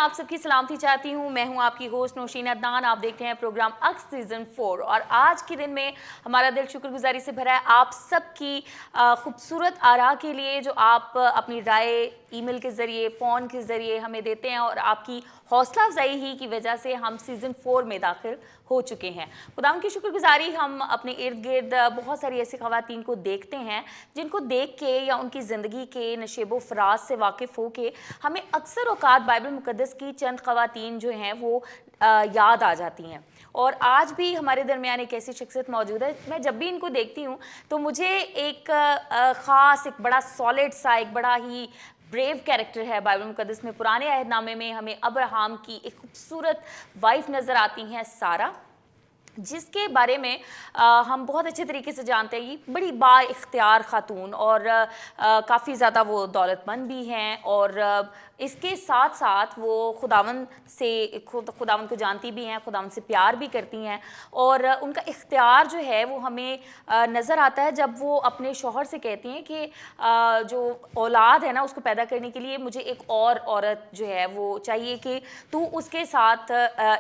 आप सबकी सलामती चाहती हूँ। मैं हूँ आपकी होस्ट नौशीन अदनान। आप देखते हैं प्रोग्राम अक्स सीजन 4 और आज के दिन में हमारा दिल शुक्रगुजारी से भरा है आप सबकी खूबसूरत आरा के लिए जो आप अपनी राय ईमेल के ज़रिए, फ़ोन के ज़रिए हमें देते हैं और आपकी हौसला अफजाई ही की वजह से हम सीज़न 4 में दाखिल हो चुके हैं। खुदावंद की शुक्रगुजारी हम अपने इर्द गिर्द बहुत सारी ऐसी ख़वातीन को देखते हैं जिनको देख के या उनकी ज़िंदगी के नशेबो फराज से वाकिफ़ हो के हमें अक्सर औकात बाइबल मुक़द्दस की चंद ख़वातीन जो हैं वो याद आ जाती हैं। और आज भी हमारे दरमियान एक ऐसी शख्सियत मौजूद है, मैं जब भी इनको देखती हूँ तो मुझे एक ख़ास, एक बड़ा सॉलिड सा, एक बड़ा ही ब्रेव कैरेक्टर है बाइबल मुक़द्दस में। पुराने अहदनामे में हमें अब्राहम की एक खूबसूरत वाइफ नज़र आती हैं, सारा, जिसके बारे में हम बहुत अच्छे तरीके से जानते हैं कि बड़ी बाइख्तियार खातून और काफ़ी ज़्यादा वो दौलतमंद भी हैं और इसके साथ साथ वो खुदावंद को जानती भी हैं, खुदावंद से प्यार भी करती हैं और उनका इख्तियार जो है वो हमें नज़र आता है जब वो अपने शौहर से कहती हैं कि जो औलाद है ना उसको पैदा करने के लिए मुझे एक और औरत जो है वो चाहिए कि तू उसके साथ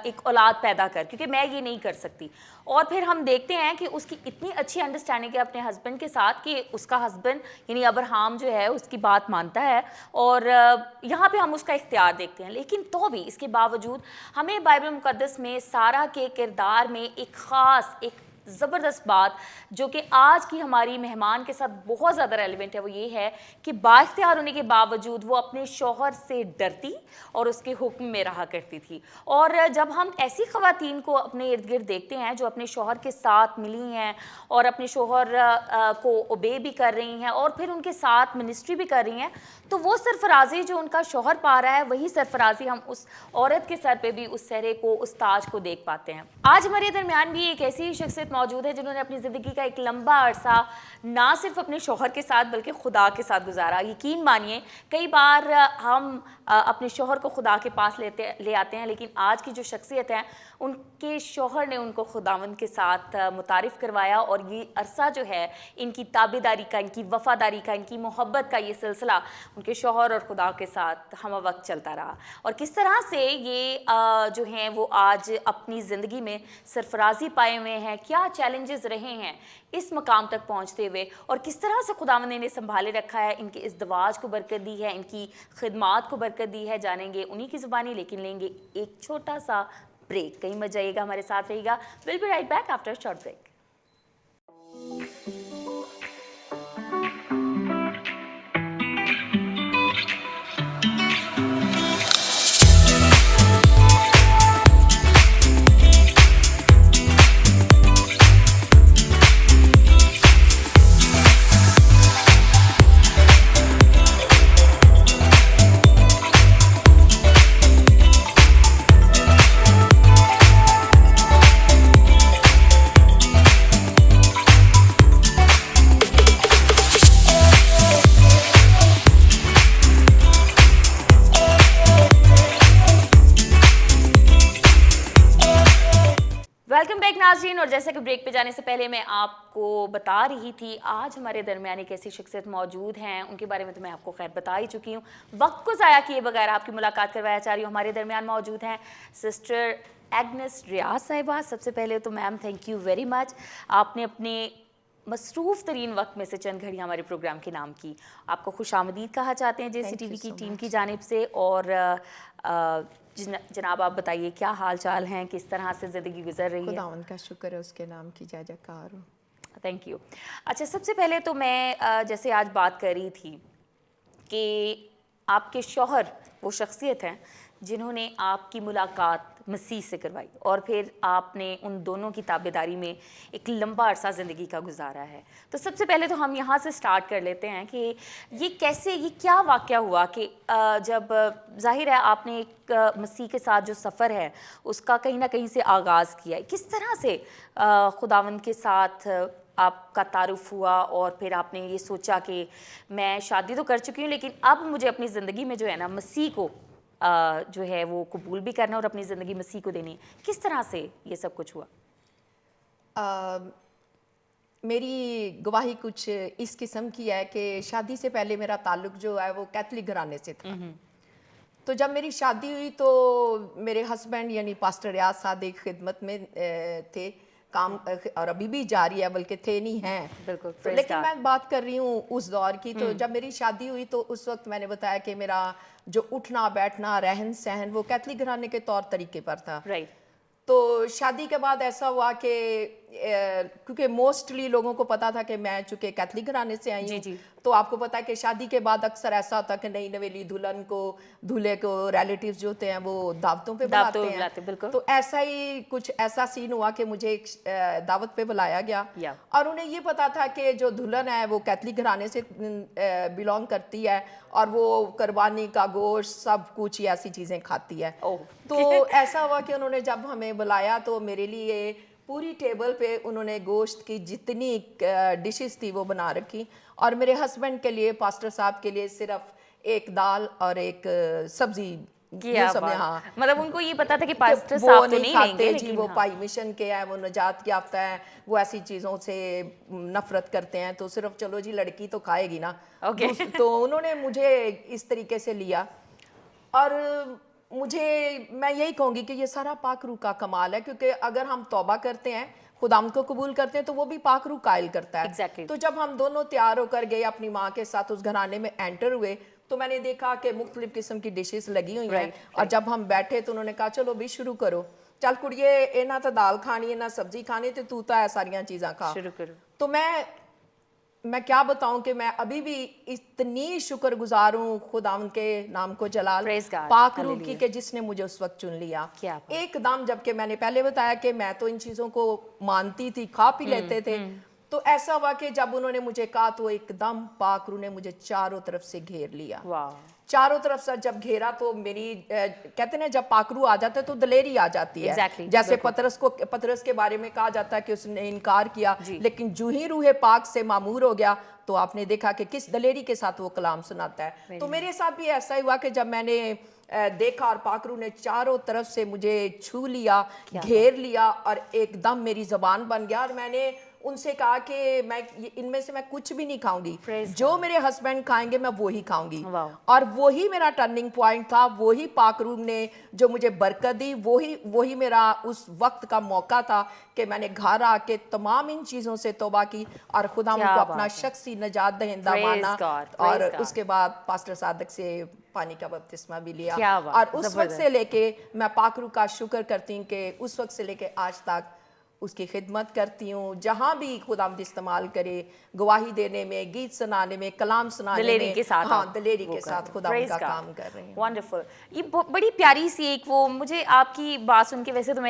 एक औलाद पैदा कर, क्योंकि मैं ये नहीं कर सकती। और फिर हम देखते हैं कि उसकी इतनी अच्छी अंडरस्टैंडिंग है अपने हस्बैंड के साथ कि उसका हस्बैंड यानी अब्राहम जो है उसकी बात मानता है और यहाँ पे हम उसका इख्तियार देखते हैं। लेकिन तो भी इसके बावजूद हमें बाइबल मुक़द्दस में सारा के किरदार में एक ख़ास, एक ज़बरदस्त बात जो कि आज की हमारी मेहमान के साथ बहुत ज़्यादा रेलिवेंट है, वो ये है कि बाइख्तियार होने के बावजूद वो अपने शौहर से डरती और उसके हुक्म में रहा करती थी। और जब हम ऐसी ख़वातीन को अपने इर्द गिर्द देखते हैं जो अपने शौहर के साथ मिली हैं और अपने शौहर को ओबे भी कर रही हैं और फिर उनके साथ मिनिस्ट्री भी कर रही हैं, तो वो सरफराजी जो उनका शौहर पा रहा है वही सरफराजी हम उस औरत के सर पे भी उस सहरे को, उस ताज को देख पाते हैं। आज हमारे दरमियान भी एक ऐसी शख्सियत मौजूद है जिन्होंने अपनी ज़िंदगी का एक लंबा अरसा ना सिर्फ अपने शौहर के साथ बल्कि खुदा के साथ गुजारा। यकीन मानिए कई बार हम अपने शौहर को खुदा के पास ले आते हैं, लेकिन आज की जो शख्सियत है उनके शौहर ने उनको खुदावंद के साथ मुतारिफ़ करवाया और ये अरसा जो है इनकी ताबेदारी का, इनकी वफ़ादारी का, इनकी मोहब्बत का ये सिलसिला उनके शौहर और खुदा के साथ हम वक्त चलता रहा। और किस तरह से ये जो हैं वो आज अपनी ज़िंदगी में सरफराजी पाए हुए हैं, क्या चैलेंजेस रहे हैं इस मकाम तक पहुंचते हुए और किस तरह से खुदावंद ने इन्हें संभाले रखा है, इनके इज़्दवाज को बरकत दी है, इनकी खिदमात को बरकत दी है, जानेंगे उन्हीं की ज़ुबानी। लेकिन लेंगे एक छोटा सा ब्रेक, कहीं मत जाइएगा, हमारे साथ रहिएगा। Will be right back after short break. Welcome back नाज़रीन। और जैसे कि ब्रेक पे जाने से पहले मैं आपको बता रही थी, आज हमारे दरमियान एक ऐसी शख्सियत मौजूद हैं, उनके बारे में तो मैं आपको खैर बता ही चुकी हूँ। वक्त को ज़ाया किए बगैर आपकी मुलाकात करवाया चाह रही हूँ। हमारे दरमियान मौजूद हैं सिस्टर एग्नेस रियाज साहिबा। सबसे पहले तो ma'am thank you very much, आपने अपने मसरूफ़ तरीन वक्त में से चंद घड़ी हमारे प्रोग्राम के नाम की। आपको खुशामदीद कहा चाहते हैं JCTV की टीम की जानिब से। और जनाब आप बताइए क्या हाल चाल हैं, किस तरह से ज़िंदगी गुजर रही है? खुदावंद का शुक्र है, उसके नाम की जय जयकार हो। Thank you. अच्छा, सबसे पहले तो मैं जैसे आज बात कर रही थी कि आपके शौहर वो शख्सियत हैं जिन्होंने आपकी मुलाकात मसीह से करवाई और फिर आपने उन दोनों की ताबेदारी में एक लंबा अरसा ज़िंदगी का गुजारा है। तो सबसे पहले तो हम यहाँ से स्टार्ट कर लेते हैं कि ये क्या वाक़या हुआ कि जब ज़ाहिर है आपने एक मसीह के साथ जो सफ़र है उसका कहीं ना कहीं से आगाज़ किया है, किस तरह से खुदावंद के साथ आपका तारुफ हुआ और फिर आपने ये सोचा कि मैं शादी तो कर चुकी हूँ लेकिन अब मुझे अपनी ज़िंदगी में जो है ना मसीह को जो है वो कबूल भी करना और अपनी ज़िंदगी मसीह को देनी, किस तरह से ये सब कुछ हुआ? मेरी गवाही कुछ इस किस्म की है कि शादी से पहले मेरा ताल्लुक जो है वो कैथलिक घराने से था। تو جب میری شادی ہوئی تو میرے ہسبینڈ یعنی پاسٹر ریاض صادق خدمت میں تھے کام، اور ابھی بھی جاری ہے، بلکہ تھے نہیں ہیں بالکل. لیکن میں بات کر رہی ہوں اس دور کی. تو جب میری شادی ہوئی تو اس وقت میں نے بتایا کہ میرا جو اٹھنا بیٹھنا رہن سہن وہ کیتھولک گھرانے کے طور طریقے پر تھا. تو شادی کے بعد ایسا ہوا کہ کیونکہ موسٹلی لوگوں کو پتا تھا کہ میں چونکہ کیتھولک گھرانے سے آئی ہوں، تو آپ کو پتا ہے کہ شادی کے بعد اکثر ایسا ہوتا ہے کہ نئی نویلی دلہن کو دولہے کو ریلیٹیوز جو ہوتے ہیں وہ دعوتوں پہ بلاتے ہیں. تو ایسا ہی کچھ ایسا سین ہوا کہ مجھے ایک دعوت پہ بلایا گیا، اور انہیں یہ پتا تھا کہ جو دلہن ہے وہ کیتھولک گھرانے سے بلونگ کرتی ہے اور وہ قربانی کا گوشت سب کچھ ایسی چیزیں کھاتی ہے. تو ایسا ہوا کہ انہوں نے جب ہمیں بلایا تو میرے لیے پوری ٹیبل پہ انہوں نے گوشت کی جتنی ڈشز تھی وہ بنا رکھی، اور میرے ہسبینڈ کے لیے پاسٹر صاحب کے لیے صرف ایک دال اور ایک سبزی. ہاں مطلب ان کو یہ پتا تھا کہ پاسٹر صاحب تو نہیں کھاتے جی، وہ پائی مشن کے ہیں، وہ نجات یافتہ ہیں، وہ ایسی چیزوں سے نفرت کرتے ہیں، تو صرف چلو جی لڑکی تو کھائے گی نا. تو انہوں نے مجھے اس طریقے سے لیا، اور میں یہی کہوں گی کہ یہ سارا پاک روح کا کمال ہے، کیونکہ اگر ہم توبہ کرتے ہیں خداوند کو قبول کرتے ہیں تو وہ بھی پاک روح قائل کرتا ہے. تو جب ہم دونوں تیار ہو کر گئے اپنی ماں کے ساتھ اس گھرانے میں انٹر ہوئے تو میں نے دیکھا کہ مختلف قسم کی ڈشز لگی ہوئی ہیں، اور جب ہم بیٹھے تو انہوں نے کہا چلو بھی شروع کرو، چل کڑیے اے نہ تو دال کھانی ہے نہ سبزی کھانی، تو ہے ساریاں چیزاں کھا. تو میں کیا بتاؤں کہ میں ابھی بھی اتنی شکر گزار ہوں خداوند کے نام کو جلال پاک روح کی کہ جس نے مجھے اس وقت چن لیا. ایک دم جبکہ میں نے پہلے بتایا کہ میں تو ان چیزوں کو مانتی تھی، کھا پی لیتے تھے، تو ایسا ہوا کہ جب انہوں نے مجھے کہا تو ایک دم پاک روح نے مجھے چاروں طرف سے گھیر لیا. چاروں طرف سے جب گھیرا تو میری کہتے ہیں جب پاک روح آ جاتا ہے تو دلیری آ جاتی ہے. جیسے پطرس کے بارے میں کہا جاتا ہے کہ اس نے انکار کیا، لیکن جو ہی روح پاک سے معمور ہو گیا تو آپ نے دیکھا کہ کس دلیری کے ساتھ وہ کلام سناتا ہے. تو میرے ساتھ بھی ایسا ہی ہوا کہ جب میں نے دیکھا اور پاک روح نے چاروں طرف سے مجھے چھو لیا، گھیر لیا، اور ایک دم میری زبان بن گیا، اور میں نے ان سے کہا کہ میں ان میں سے میں کچھ بھی نہیں کھاؤں گی، جو میرے ہسبینڈ کھائیں گے میں وہی کھاؤں گی. اور وہی میرا ٹرننگ پوائنٹ تھا، وہی پاک روح نے جو مجھے برکت دی، وہی میرا اس وقت کا موقع تھا کہ میں نے گھر آ کے تمام ان چیزوں سے توبہ کی اور خدا ان کو اپنا شخصی نجات دہندہ مانا، اور اس کے بعد پاسٹر صادق سے پانی کا بپتسمہ بھی لیا. اور اس وقت سے لے کے میں پاک روح کا شکر کرتی ہوں کہ اس وقت سے لے کے آج تک اس کی خدمت کرتی ہوں. جہاں بھی خداوند استعمال کرے، گواہی دینے میں، گیت سنانے میں، کلام سنانے میں، دلیری کے ساتھ خداوند کا کام کر رہے ہیں. ونڈرفل. یہ بڑی پیاری سی ایک وہ مجھے آپ کی بات سن کے، ویسے تو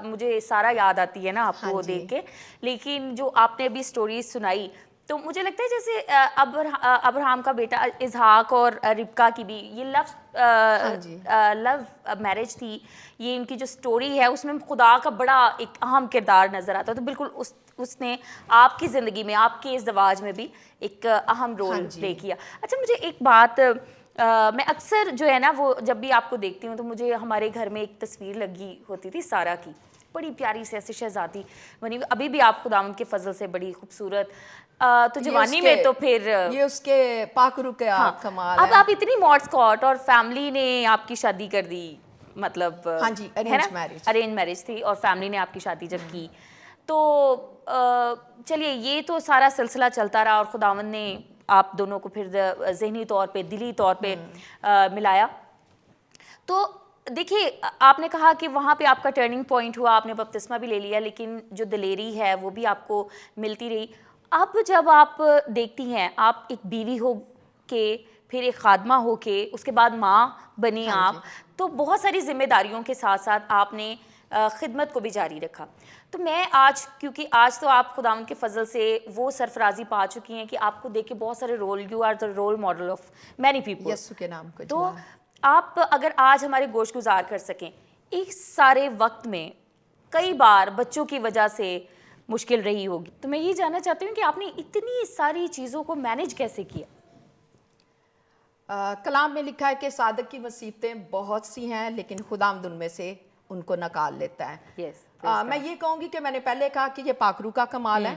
مجھے سارا یاد آتی ہے نا آپ کو دیکھ کے، لیکن جو آپ نے ابھی سٹوریز سنائی تو مجھے لگتا ہے جیسے ابراہم کا بیٹا اسحاق اور ربکا کی بھی یہ لو میرج تھی. یہ ان کی جو سٹوری ہے اس میں خدا کا بڑا ایک اہم کردار نظر آتا ہے. تو بالکل اس نے آپ کی زندگی میں، آپ کے ازدواج میں بھی ایک اہم رول پلے کیا. اچھا مجھے ایک بات، میں اکثر جو ہے نا وہ جب بھی آپ کو دیکھتی ہوں تو مجھے ہمارے گھر میں ایک تصویر لگی ہوتی تھی سارا کی، بڑی پیاری سے ایسی شہزادی بنی ہوئی. ابھی بھی آپ خداوند کے فضل سے بڑی خوبصورت، تو جوانی میں تو پھر یہ اس کے پاک روح کا کمال ہے. اب آپ اتنی ماڈسکاٹ اور فیملی نے آپ کی شادی کر دی، مطلب ارینج میرج تھی اور فیملی نے آپ کی شادی جب کی تو چلیے یہ تو سارا سلسلہ چلتا رہا اور خداوند نے آپ دونوں کو پھر ذہنی طور پہ، دلی طور پہ ملایا. تو دیکھیے آپ نے کہا کہ وہاں پہ آپ کا ٹرننگ پوائنٹ ہوا، آپ نے بپتسمہ بھی لے لیا، لیکن جو دلیری ہے وہ بھی آپ کو ملتی رہی. اب جب آپ دیکھتی ہیں، آپ ایک بیوی ہو کے، پھر ایک خادمہ ہو کے، اس کے بعد ماں بنی آپ، تو بہت ساری ذمہ داریوں کے ساتھ ساتھ آپ نے خدمت کو بھی جاری رکھا. تو میں آج، کیونکہ آج تو آپ خداوند کے فضل سے وہ سرفرازی پا چکی ہیں کہ آپ کو دیکھ کے بہت سارے you are the role model of many people. یسوع کے نام کو. تو آپ اگر آج ہمارے گوش گزار کر سکیں، اس سارے وقت میں کئی بار بچوں کی وجہ سے مشکل رہی ہوگی، تو میں یہ جاننا چاہتی ہوں کہ آپ نے اتنی ساری چیزوں کو مینیج کیسے کیا؟ کلام میں لکھا ہے کہ صادق کی مصیبتیں بہت سی ہیں لیکن خداوند ان میں سے ان کو نکال لیتا ہے. میں یہ کہوں گی کہ میں نے پہلے کہا کہ یہ پاک روح کا کمال ہے.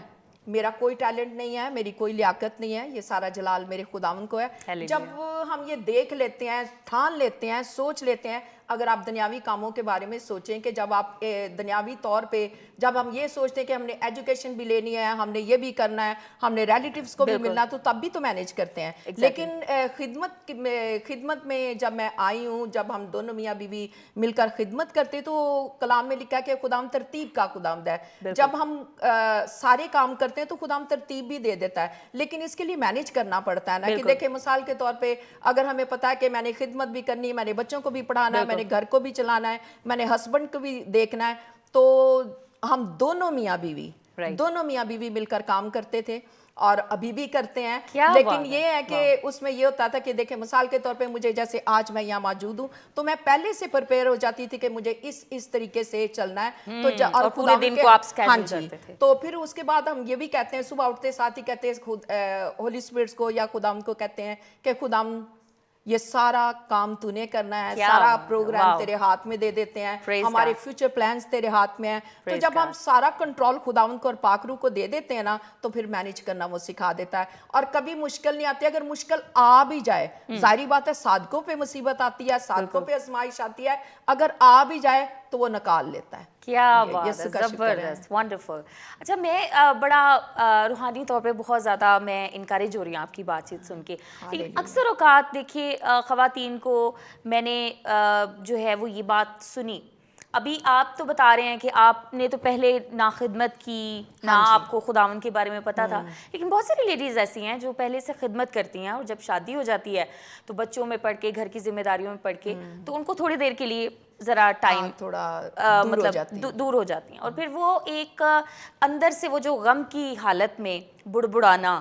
میرا کوئی ٹیلنٹ نہیں ہے، میری کوئی لیاقت نہیں ہے، یہ سارا جلال میرے خداوند کو ہے. جب ہم یہ دیکھ لیتے ہیں, ٹھان لیتے ہیں, سوچ لیتے ہیں. اگر آپ دنیاوی کاموں کے بارے میں سوچیں کہ جب آپ دنیاوی طور پہ جب ہم یہ سوچتے ہیں کہ ہم نے ایجوکیشن بھی لینی ہے, ہم نے یہ بھی کرنا ہے, ہم نے ریلیٹیوز کو بھی ملنا, تو تب بھی تو مینیج کرتے ہیں. لیکن خدمت میں جب میں آئی ہوں, جب ہم دونوں میاں بیوی مل کر خدمت کرتے, تو کلام میں لکھا ہے کہ خداوند ترتیب کا خداوند ہے. جب ہم سارے کام کرتے ہیں تو خداوند ترتیب بھی دے دیتا ہے, لیکن اس کے لیے مینیج کرنا پڑتا ہے نا. کہ دیکھیں مثال کے طور پہ اگر ہمیں پتا ہے کہ میں نے خدمت بھی کرنی ہے, میں نے بچوں کو بھی پڑھانا ہے, میں نے گھر کو بھی چلانا ہے, میں نے ہسبینڈ کو بھی دیکھنا ہے, تو ہم دونوں میاں بیوی مل کر کام کرتے تھے اور ابھی بھی کرتے ہیں. لیکن یہ ہے کہ اس میں یہ ہوتا تھا کہ دیکھیں مثال کے طور پہ مجھے جیسے آج میں یہاں موجود ہوں, تو میں پہلے سے پریپیئر ہو جاتی تی کہ مجھے اس طریقے سے چلنا ہے. تو اور پورے دن کو آپ اسکیڈول کرتے تھے. تو پھر اس کے بعد ہم یہ بھی کہتے ہیں, صبح اٹھتے ساتھ ہی کہتے ہیں ہولی اسپرٹس کو یا خداوند کو کہتے ہیں کہ خداوند یہ سارا کام تو نے کرنا ہے, سارا پروگرام تیرے ہاتھ میں دے دیتے ہیں, ہمارے فیوچر پلانز تیرے ہاتھ میں ہیں. تو جب ہم سارا کنٹرول خداوند کو اور پاک روح کو دے دیتے ہیں نا, تو پھر مینیج کرنا وہ سکھا دیتا ہے. اور کبھی مشکل نہیں آتی. اگر مشکل آ بھی جائے, ظاہری بات ہے صادقوں پہ مصیبت آتی ہے, صادقوں پہ آزمائش آتی ہے, اگر آ بھی جائے تو وہ نکال لیتا ہے. کیا بات ہے, زبردست, ونڈرفل. اچھا, میں بڑا روحانی طور پہ بہت زیادہ میں انکریج ہو رہی ہوں آپ کی بات چیت سن کے. لیکن اکثر اوقات دیکھیے خواتین کو میں نے جو ہے وہ یہ بات سنی, ابھی آپ تو بتا رہے ہیں کہ آپ نے تو پہلے نہ خدمت کی, نہ آپ کو خداوند کے بارے میں پتا تھا, لیکن بہت ساری لیڈیز ایسی ہیں جو پہلے سے خدمت کرتی ہیں, اور جب شادی ہو جاتی ہے تو بچوں میں پڑھ کے, گھر کی ذمہ داریوں میں پڑھ کے, تو ان کو تھوڑی دیر کے لیے ذرا ٹائم تھوڑا مطلب دور ہو جاتی ہیں, اور پھر وہ ایک اندر سے وہ جو غم کی حالت میں بڑبڑانا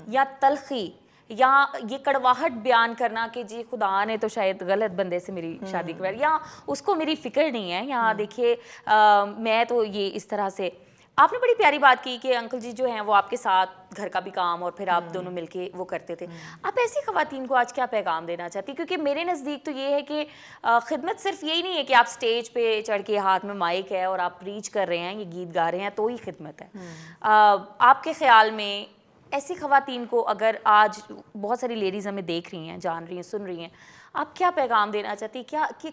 یا تلخی یا یہ کڑواہٹ بیان کرنا کہ جی خدا نے تو شاید غلط بندے سے میری شادی کرائی, یا اس کو میری فکر نہیں ہے, یا دیکھیے میں تو یہ اس طرح سے. آپ نے بڑی پیاری بات کی کہ انکل جی جو ہیں وہ آپ کے ساتھ گھر کا بھی کام اور پھر آپ دونوں مل کے وہ کرتے تھے. آپ ایسی خواتین کو آج کیا پیغام دینا چاہتی؟ کیونکہ میرے نزدیک تو یہ ہے کہ خدمت صرف یہی نہیں ہے کہ آپ سٹیج پہ چڑھ کے ہاتھ میں مائک ہے اور آپ پریچ کر رہے ہیں, یہ گیت گا رہے ہیں, تو ہی خدمت ہے. آپ کے خیال میں ایسی خواتین کو, اگر آج بہت ساری لیڈیز ہمیں دیکھ رہی ہیں, جان رہی ہیں, سن رہی ہیں, آپ کیا پیغام دینا چاہتی,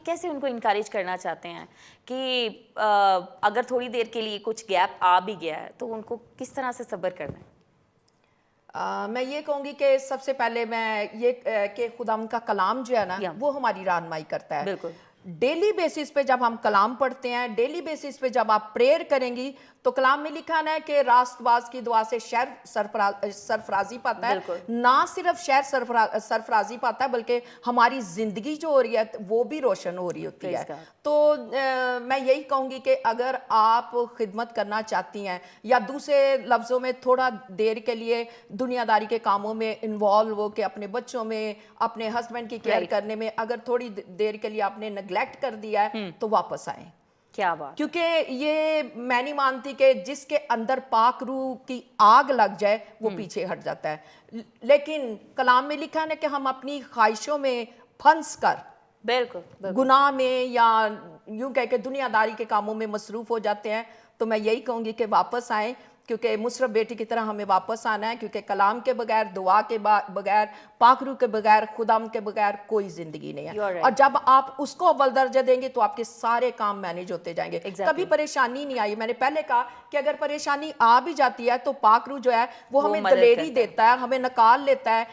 کیسے ان کو انکریج کرنا چاہتے ہیں کہ اگر تھوڑی دیر کے لیے کچھ گیپ آ بھی گیا ہے تو ان کو کس طرح سے صبر کرنا ہے؟ میں یہ کہوں گی کہ سب سے پہلے میں یہ کہ خداوند کا کلام جو ہے نا وہ ہماری رہنمائی کرتا ہے. بالکل. ڈیلی بیسس پہ جب ہم کلام پڑھتے ہیں, ڈیلی بیسس پہ جب آپ پریئر کریں گی, تو کلام میں لکھا ہے کہ راست باز کی دعا سے شہر سرفرازی پاتا ہے. نہ صرف شہر سرفرازی پاتا ہے بلکہ ہماری زندگی جو ہو رہی ہے وہ بھی روشن ہو رہی ہوتی ہے. تو میں یہی کہوں گی کہ اگر آپ خدمت کرنا چاہتی ہیں, یا دوسرے لفظوں میں تھوڑا دیر کے لیے دنیا داری کے کاموں میں انوالو ہو کے اپنے بچوں میں, اپنے ہسبینڈ کی کیئر کرنے میں اگر تھوڑی دیر کے لیے آپ نے نیگلیکٹ کر دیا ہے, تو واپس آئیں. کیا بات, کیونکہ یہ میں نہیں مانتی کہ جس کے اندر پاک روح کی آگ لگ جائے وہ پیچھے ہٹ جاتا ہے. لیکن کلام میں لکھا ہے کہ ہم اپنی خواہشوں میں پھنس کر, بالکل گناہ میں یا یوں کہہ کہ دنیا داری کے کاموں میں مصروف ہو جاتے ہیں. تو میں یہی کہوں گی کہ واپس آئیں, کیونکہ مصرف بیٹی کی طرح ہمیں واپس آنا ہے, کیونکہ کلام کے بغیر, دعا کے بغیر, پاک روح کے بغیر, خداوند کے بغیر کوئی زندگی نہیں ہے. اور جب آپ اس کو اول درجہ دیں گے تو آپ کے سارے کام مینیج ہوتے جائیں گے. کبھی پریشانی نہیں آئی. میں نے پہلے کہا کہ اگر پریشانی آ بھی جاتی ہے تو پاک روح جو ہے وہ ہمیں دلیری دیتا ہے, ہمیں نکال لیتا ہے.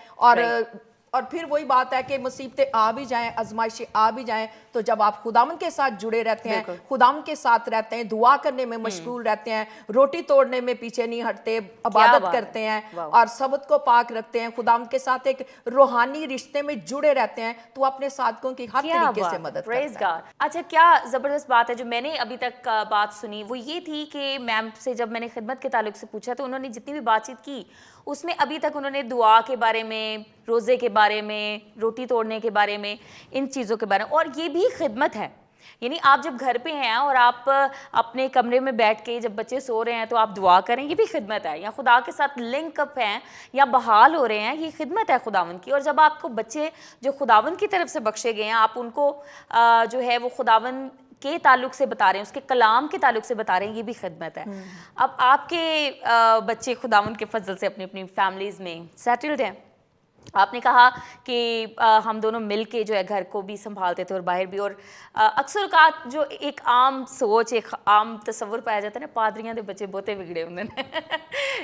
اور پھر وہی بات ہے کہ مصیبتیں آ بھی جائیں, آزمائشیں آ بھی جائیں, تو جب آپ خداوند کے ساتھ جڑے رہتے ہیں, خداوند کے ساتھ رہتے ہیں, دعا کرنے میں مشغول رہتے ہیں, روٹی توڑنے میں پیچھے نہیں ہٹتے, عبادت کرتے ہیں اور سبت کو پاک رکھتے ہیں, خداوند کے ساتھ ایک روحانی رشتے میں جڑے رہتے ہیں, تو اپنے صادقوں کی ہر طریقے سے مدد کرتا ہے. اچھا, کیا زبردست بات ہے. جو میں نے ابھی تک بات سنی وہ یہ تھی کہ میم سے جب میں نے خدمت کے تعلق سے پوچھا تو انہوں نے جتنی بھی بات چیت کی اس میں ابھی تک انہوں نے دعا کے بارے میں, روزے کے بارے میں, روٹی توڑنے کے بارے میں, ان چیزوں کے بارے میں, اور یہ بھی خدمت ہے. یعنی آپ جب گھر پہ ہیں اور آپ اپنے کمرے میں بیٹھ کے جب بچے سو رہے ہیں تو آپ دعا کریں, یہ بھی خدمت ہے. یا خدا کے ساتھ لنک اپ ہیں یا بحال ہو رہے ہیں, یہ خدمت ہے خداوند کی. اور جب آپ کو بچے جو خداوند کی طرف سے بخشے گئے ہیں, آپ ان کو جو ہے وہ خداوند کے تعلق سے بتا رہے ہیں, اس کے کلام کے تعلق سے بتا رہے ہیں, یہ بھی خدمت ہے. اب آپ کے بچے خداوند کے فضل سے اپنی اپنی فیملیز میں سیٹلڈ ہیں, आपने कहा कि हम दोनों मिल के जो है घर को भी संभालते थे और बाहर भी, और अक्सर औकात जो एक आम सोच, एक आम तस्वुर पाया जाता है ना, पादरियां दे बच्चे बहुते बिगड़े होंगे ने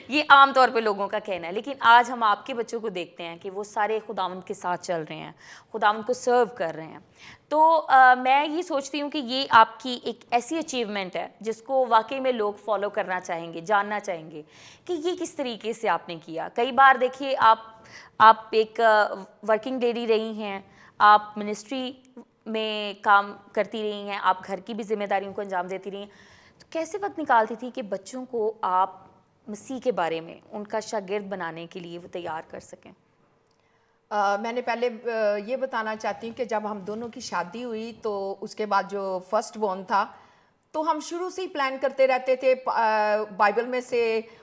ये आम तौर पे लोगों का कहना है। लेकिन आज हम आपके बच्चों को देखते हैं कि वो सारे खुदावंद के साथ चल रहे हैं, खुदावंद को सर्व कर रहे हैं। तो मैं ये सोचती हूँ कि ये आपकी एक ऐसी अचीवमेंट है जिसको वाकई में लोग फॉलो करना चाहेंगे, जानना चाहेंगे कि ये किस तरीके से आपने किया। कई बार देखिए आप एक वर्किंग लेडी रही हैं, आप मिनिस्ट्री में काम करती रही हैं, आप घर की भी जिम्मेदारियों को अंजाम देती रही हैं, तो कैसे वक्त निकालती थी कि बच्चों को आप मसीह के बारे में, उनका शागिर्द बनाने के लिए वो तैयार कर सकें? मैंने पहले ये बताना चाहती हूँ कि जब हम दोनों की शादी हुई तो उसके बाद जो फर्स्ट बॉर्न था, तो हम शुरू से ही प्लान करते रहते थे, बाइबल में से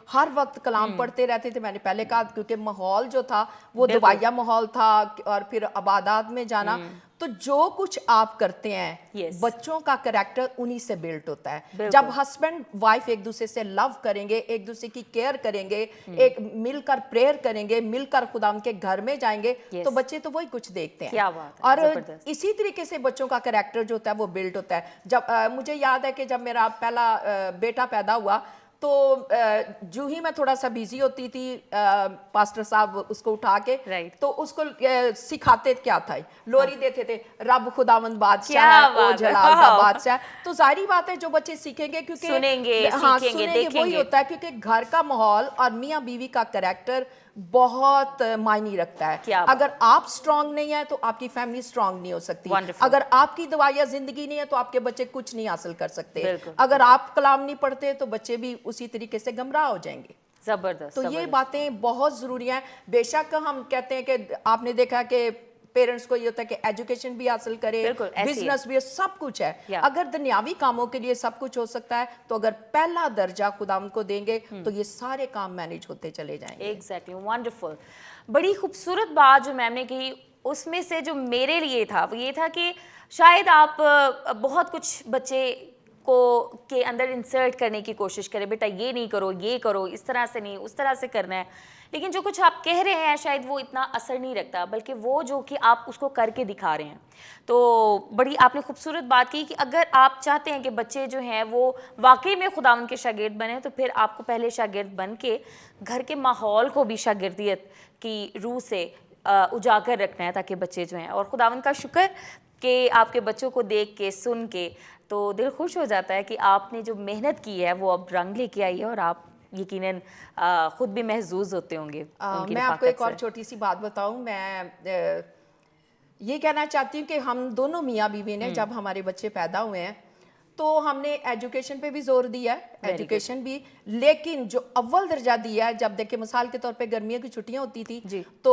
हर वक्त कलाम पढ़ते रहते थे। मैंने पहले कहा क्योंकि माहौल जो था वो दवाइया माहौल था, और फिर इबादत में जाना, तो जो कुछ आप करते हैं बच्चों का करैक्टर उन्हीं से बिल्ट होता है। जब हस्बैंड वाइफ एक दूसरे से लव करेंगे, एक दूसरे की केयर करेंगे, एक मिलकर प्रेयर करेंगे, मिलकर खुदा उनके घर में जाएंगे, तो बच्चे तो वही कुछ देखते हैं। क्या बात है, और इसी तरीके से बच्चों का करैक्टर जो होता है वो बिल्ट होता है। जब मुझे याद है कि जब मेरा पहला बेटा पैदा हुआ, तो जो ही मैं थोड़ा सा बिजी होती थी, पास्टर साहब उसको उठा के तो उसको सिखाते क्या था, लोरी देते थे, रब खुदावंद बादशाह है, ओ जलाल दा बादशाह। तो जाहिर बात है जो बच्चे सीखेंगे, क्योंकि सुनेंगे, हाँ सीखेंगे, सुनेंगे, वही होता है, क्योंकि घर का माहौल और मियाँ बीवी का कैरेक्टर बहुत मायने रखता है। अगर आप स्ट्रांग नहीं है तो आपकी फैमिली स्ट्रांग नहीं हो सकती। अगर आपकी दवाइयाँ जिंदगी नहीं है तो आपके बच्चे कुछ नहीं हासिल कर सकते। अगर आप कलाम नहीं पढ़ते तो बच्चे भी उसी तरीके से गमराह हो जाएंगे। जबरदस्त। तो ये बातें बहुत जरूरी हैं। बेशक हम कहते हैं कि आपने देखा कि पेरेंट्स को ये होता है कि एजुकेशन भी हासिल करे, बिजनेस भी, सब कुछ है। अगर दुनियावी कामों के लिए सब कुछ हो सकता है, तो अगर पहला दर्जा खुदावंद को देंगे तो ये सारे काम मैनेज होते चले जाएंगे। Exactly, wonderful. बड़ी खूबसूरत बात जो मैम ने कही, उसमें से जो मेरे लिए था वो ये था कि शायद आप बहुत कुछ बच्चे को के अंदर इंसर्ट करने की कोशिश करें, बेटा ये नहीं करो, ये करो, इस तरह से नहीं, उस तरह से करना है। लेकिन जो कुछ आप कह रहे हैं शायद वो इतना असर नहीं रखता, बल्कि वो जो कि आप उसको करके दिखा रहे हैं। तो बड़ी आपने खूबसूरत बात की कि अगर आप चाहते हैं कि बच्चे जो हैं वो वाकई में खुदावंद के शागिर्द बने, तो फिर आपको पहले शागिर्द बन के घर के माहौल को भी शागिर्दियत की रूह से उजागर रखना है, ताकि बच्चे जो हैं, और खुदावंद का शुक्र कि आपके बच्चों को देख के, सुन के तो दिल खुश हो जाता है कि आपने जो मेहनत की है वो अब रंग लेके आई है, और आप यकीनन खुद भी महसूस होते होंगे। मैं आपको एक और छोटी सी बात बताऊं, मैं ये कहना चाहती हूँ कि हम दोनों मियाँ बीवी ने जब हमारे बच्चे पैदा हुए हैं तो हमने एजुकेशन पे भी जोर दिया है, एजुकेशन भी, लेकिन जो अव्वल दर्जा दिया है, जब देखे मिसाल के तौर पे गर्मियों की छुट्टियां होती थी तो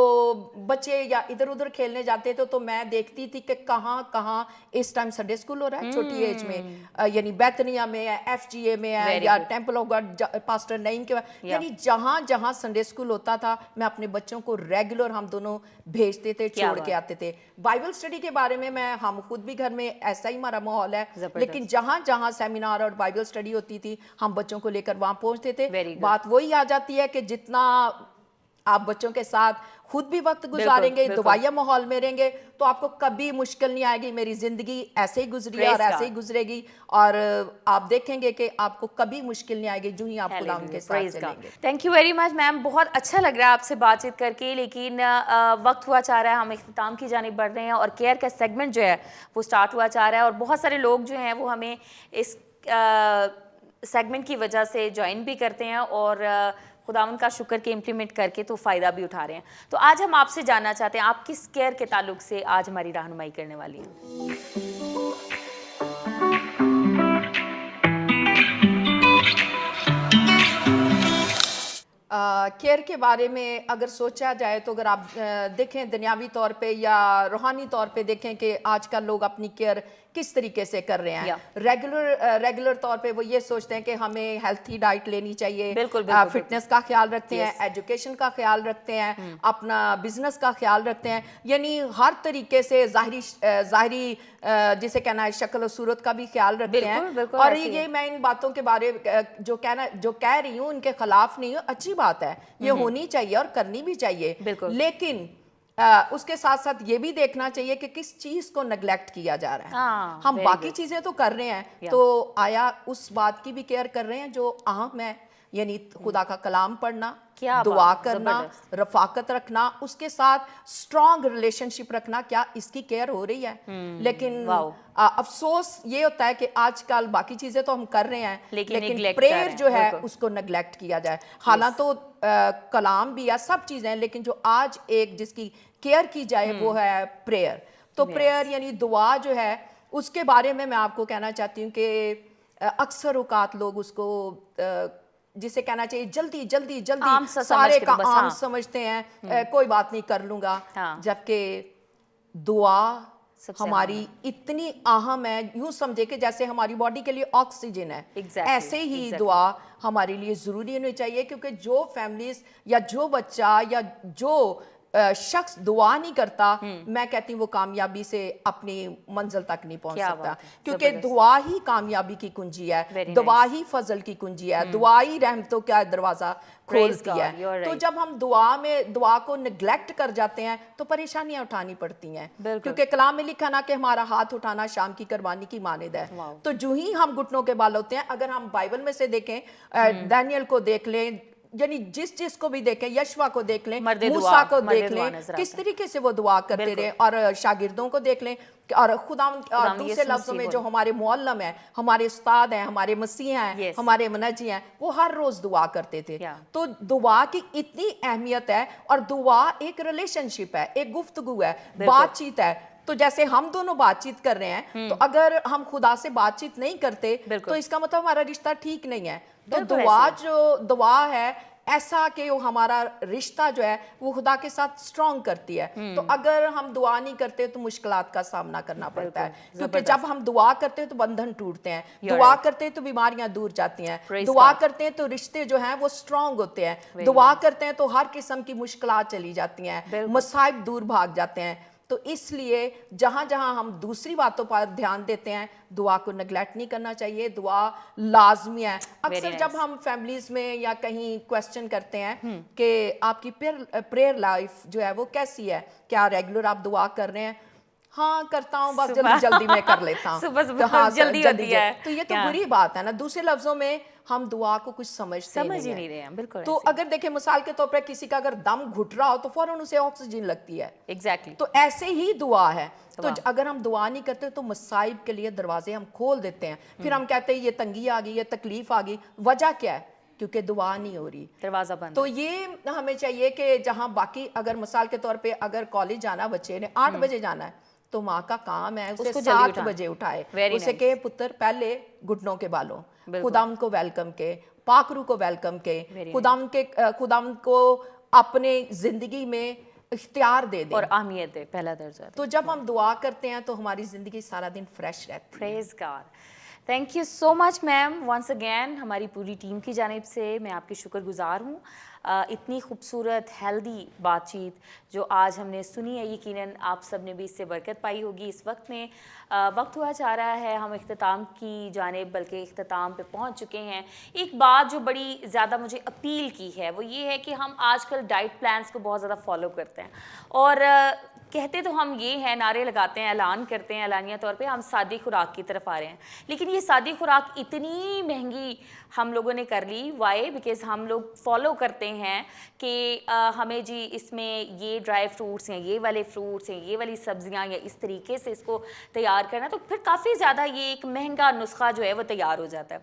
बच्चे या इधर उधर खेलने जाते थे, तो मैं देखती थी कि कहाँ इस टाइम संडे स्कूल हो रहा है छोटी एज में, यानी बैतनिया में है, FGA में है, या temple of God pastor Naeem के, यानी जहाँ जहाँ संडे स्कूल होता था मैं अपने बच्चों को रेगुलर हम दोनों भेजते थे, छोड़ के आते थे। बाइबल स्टडी के बारे में हम खुद भी घर में ऐसा ही हमारा माहौल है, लेकिन जहाँ जहाँ सेमिनार और बाइबल स्टडी होती थी हम बच्चों को लेकर वहां पहुंचते थे। बात वही आ जाती है कि जितना आप बच्चों के साथ खुद भी वक्त गुजारेंगे, दवाइया माहौल में रहेंगे, तो आपको कभी मुश्किल नहीं आएगी। मेरी जिंदगी ऐसे ही गुजरी और ऐसे ही गुजरेगी, और आप देखेंगे कि आपको कभी मुश्किल नहीं आएगी जो ही आप खुदा उनके साथ चलेंगे। Thank you very much ma'am, बहुत अच्छा लग रहा है आपसे बातचीत करके, लेकिन वक्त हुआ चाह रहा है, हम इख्तिताम की जानिब बढ़ रहे हैं, और केयर का सेगमेंट जो है वो स्टार्ट हुआ चाह रहा है, और बहुत सारे लोग जो हैं वो हमें इस सेगमेंट की वजह से ज्वाइन भी करते हैं, और खुदावंद का शुक्र के इम्प्लीमेंट करके तो फ़ायदा भी उठा रहे हैं। तो आज हम आपसे जानना चाहते हैं आप किस केयर के ताल्लुक से आज हमारी रहनुमाई करने वाली हैं। केयर के बारे में अगर सोचा जाए तो अगर आप देखें दुनियावी तौर पे या रूहानी तौर पे देखें कि आजकल लोग अपनी केयर किस तरीके से कर रहे हैं। रेगुलर तौर पे वो ये सोचते हैं कि हमें हेल्थी डाइट लेनी चाहिए, फिटनेस का ख्याल रखते हैं, एजुकेशन का ख्याल रखते हैं, अपना बिजनेस का ख्याल रखते हैं, यानी हर तरीके से ज़ाहिरी जिसे कहना है शक्ल और सूरत का भी ख्याल रखते हैं। और ये मैं इन बातों के बारे जो कह रही हूँ इनके खिलाफ नहीं हूँ, अच्छी बात है, ये होनी चाहिए और करनी भी चाहिए, लेकिन उसके साथ साथ ये भी देखना चाहिए कि किस चीज को नेग्लेक्ट किया जा रहा है। हाँ, हम very बाकी good. चीजें तो कर रहे हैं, Yeah. तो आया उस बात की भी केयर कर रहे हैं जो अहम है, यानी खुदा का कलाम पढ़ना, क्या दुआ बात, करना, जबरदस्त। रफाकत रखना, उसके साथ स्ट्रॉन्ग रिलेशनशिप रखना, क्या इसकी केयर हो रही है? लेकिन वाओ। अफसोस ये होता है कि आजकल बाकी चीजें तो हम कर रहे हैं, लेकिन neglect कर प्रेयर रहे हैं, जो है बिल्कुल। उसको नेग्लेक्ट किया जाए। हालांकि तो कलाम भी है, सब चीजें हैं, लेकिन जो आज एक जिसकी केयर की जाए वो है प्रेयर। तो प्रेयर यानी दुआ जो है, उसके बारे में मैं आपको कहना चाहती हूँ कि अक्सर औकात लोग उसको जिसे कहना चाहिए जल्दी जल्दी जल्दी आम सा समझ सारे के का तो बस, आम हाँ। समझते हैं, कोई बात नहीं कर लूंगा, हाँ। जबकि दुआ सबसे हमारी इतनी अहम है, यूं समझे कि जैसे हमारी बॉडी के लिए ऑक्सीजन है, Exactly, ऐसे ही exactly. दुआ हमारे लिए ज़रूरी होनी चाहिए। क्योंकि जो फैमिलीज या जो बच्चा या जो शख्स दुआ नहीं करता, मैं कहती हूँ वो कामयाबी से अपनी मंजिल तक नहीं पहुंच क्या सकता, बात है, क्योंकि जबरदस्त। दुआ ही कामयाबी की कुंजी है, Very दुआ ही फजल की कुंजी है, दुआ ही रहमतों का दरवाजा खोलती God, है। you're तो right. जब हम दुआ को निगलेक्ट कर जाते हैं तो परेशानियां उठानी पड़ती हैं, बिल्कुल। क्योंकि कलाम में लिखा ना कि हमारा हाथ उठाना शाम की कुर्बानी की मानिद है। वाओ। तो जो ही हम घुटनों के बाल होते हैं, अगर हम बाइबल में से देखें, दानियल को देख लें, यानी जिस को भी देखें, यशवा को देख लें, मर्दे मूसा दुआ, को मर्दे देख दुआ लें, नजर किस आता है। तरीके से वो दुआ करते बिल्कुल। रहे, और शागिर्दों को देख लें, और खुदा दूसरे यीशु लफ्जों में मसीह जो हमारे मुअल्लम है, हमारे उस्ताद हैं, हमारे मसीह हैं, Yes. हमारे मनजी हैं, वो हर रोज दुआ करते थे। Yeah. तो दुआ की इतनी अहमियत है, और दुआ एक रिलेशनशिप है, एक गुफ्तगू है, बातचीत है। तो जैसे हम दोनों बातचीत कर रहे हैं, तो अगर हम खुदा से बातचीत नहीं करते तो इसका मतलब हमारा रिश्ता ठीक नहीं है। तो बिल्कुल दुआ ऐसे जो दुआ है ऐसा कि वो हमारा रिश्ता जो है वो खुदा के साथ स्ट्रॉन्ग करती है। तो अगर हम दुआ नहीं करते तो मुश्किलात का सामना करना पड़ता है, क्योंकि जब हम दुआ करते हैं तो बंधन टूटते हैं, दुआ करते हैं तो बीमारियां दूर जाती हैं, दुआ करते हैं तो रिश्ते जो हैं वो स्ट्रॉन्ग होते हैं, दुआ करते हैं तो हर किस्म की मुश्किलात चली जाती हैं, मसाइब दूर भाग जाते हैं। तो इसलिए जहाँ जहाँ हम दूसरी बातों पर ध्यान देते हैं, दुआ को नेग्लेक्ट नहीं करना चाहिए, दुआ लाजमी है। अक्सर जब हम फैमिलीज में या कहीं क्वेश्चन करते हैं कि आपकी प्रेयर लाइफ जो है वो कैसी है, क्या रेगुलर आप दुआ कर रहे हैं? हाँ करता हूँ, बस जल्दी जल्दी मैं कर लेता हूँ। सुबह तो हाँ, जल्दी होती है। तो ये तो बुरी बात है ना। दूसरे लफ्जों में हम दुआ को कुछ समझ ही नहीं नहीं रहे हैं, बिल्कुल। तो अगर देखें मिसाल के तौर पर किसी का अगर दम घुट रहा हो तो फौरन उसे ऑक्सीजन लगती है। एग्जैक्टली। तो ऐसे ही दुआ है। तो अगर हम दुआ नहीं करते तो मसाइब के लिए दरवाजे हम खोल देते हैं, फिर हम कहते हैं ये तंगी आ गई, ये तकलीफ आ गई। वजह क्या है? क्योंकि दुआ नहीं हो रही, दरवाजा बंद। तो ये हमें चाहिए कि जहां बाकी अगर मिसाल के तौर पे अगर कॉलेज जाना, बच्चे ने 8 बजे जाना है, तो माँ का काम है उसे 7 बजे उठाए, उसे कहे पुत्र पहले घुटनों के बालों, खुदाम को वेलकम के, पाकरू को वेलकम के, खुदाम को अपने जिंदगी में इख्तियार दे दे और अहमियत दे, पहला दर्जा। तो जब हम दुआ करते हैं तो हमारी जिंदगी सारा दिन फ्रेश रहती है। Praise God. Thank you so much ma'am, once again हमारी पूरी टीम की जानिब से मैं आपकी शुक्रगुजार हूँ। इतनी खूबसूरत हेल्दी बातचीत जो आज हमने सुनी है, यकीनन आप सब ने भी इससे बरकत पाई होगी। इस वक्त में वक्त हुआ जा रहा है हम इख्तिताम की जानिब, बल्कि इख्तिताम पे पहुंच चुके हैं। एक बात जो बड़ी ज़्यादा मुझे अपील की है वो ये है कि हम आजकल डाइट प्लान्स को बहुत ज़्यादा फॉलो करते हैं, और कहते तो हम ये हैं, नारे लगाते हैं, ऐलान करते हैं एलानिया तौर पे हम सादी खुराक की तरफ आ रहे हैं, लेकिन ये सादी खुराक इतनी महंगी हम लोगों ने कर ली। वाई? बिकॉज़ हम लोग फॉलो करते हैं कि हमें जी इसमें ये ड्राई फ्रूट्स हैं, ये वाले फ्रूट्स हैं, ये वाली सब्जियां, या इस तरीके से इसको तैयार करना, तो फिर काफ़ी ज़्यादा ये एक महंगा नुस्खा जो है वो तैयार हो जाता है।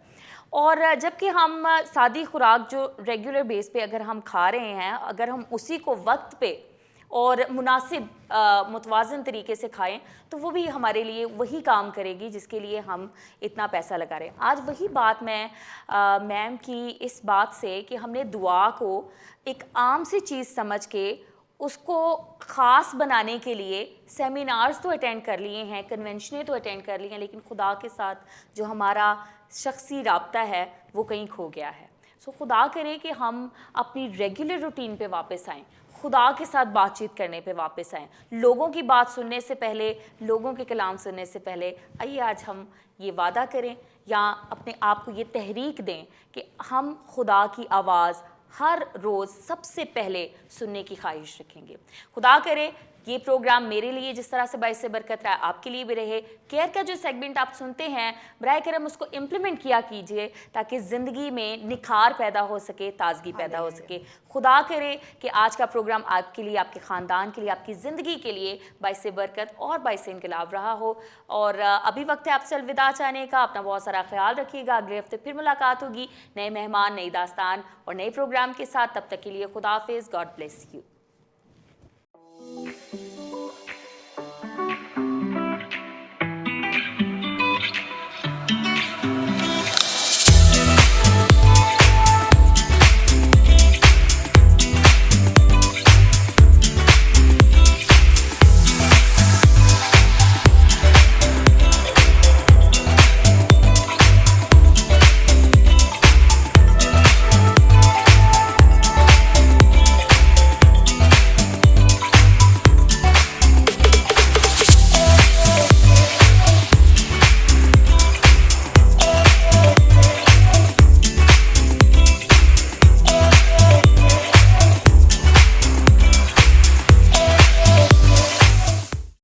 और जबकि हम सादी खुराक जो रेगुलर बेस पे अगर हम खा रहे हैं, अगर हम उसी को वक्त पे और मुनासिब मुतवाज़न तरीके से खाएं, तो वो भी हमारे लिए वही काम करेगी जिसके लिए हम इतना पैसा लगा रहे हैं। आज वही बात मैं मैम की इस बात से कि हमने दुआ को एक आम सी चीज़ समझ के उसको ख़ास बनाने के लिए सेमिनार्स तो अटेंड कर लिए हैं, कन्वेंशनें तो अटेंड कर ली हैं, लेकिन खुदा के साथ जो हमारा शख्सी राब्ता है वो कहीं खो गया है। सो खुदा करे कि हम अपनी रेगुलर रूटीन पे वापस आएँ, खुदा के साथ बातचीत करने पे वापस आएँ, लोगों की बात सुनने से पहले, लोगों के कलाम सुनने से पहले। आइए आज हम ये वादा करें या अपने आप को ये तहरीक दें कि हम खुदा की आवाज़ हर रोज़ सबसे पहले सुनने की ख्वाहिश रखेंगे। खुदा करे ये प्रोग्राम मेरे लिए जिस तरह से बाइस से बरकत रहा है आपके लिए भी रहे। केयर का जो सेगमेंट आप सुनते हैं बराए करम उसको इम्प्लीमेंट किया कीजिए ताकि ज़िंदगी में निखार पैदा हो सके, ताजगी पैदा हो सके। खुदा करे कि आज का प्रोग्राम आपके लिए, आपके ख़ानदान के लिए, आपकी ज़िंदगी के लिए बाइस से बरकत और बाइस से इनकलाब रहा हो। और अभी वक्त है आपसे अलविदा चाहने का। अपना बहुत सारा ख्याल रखिएगा। अगले हफ्ते फिर मुलाकात होगी नए मेहमान, नई दास्तान और नए प्रोग्राम के साथ। तब तक के लिए खुदा हाफिज़। God bless you.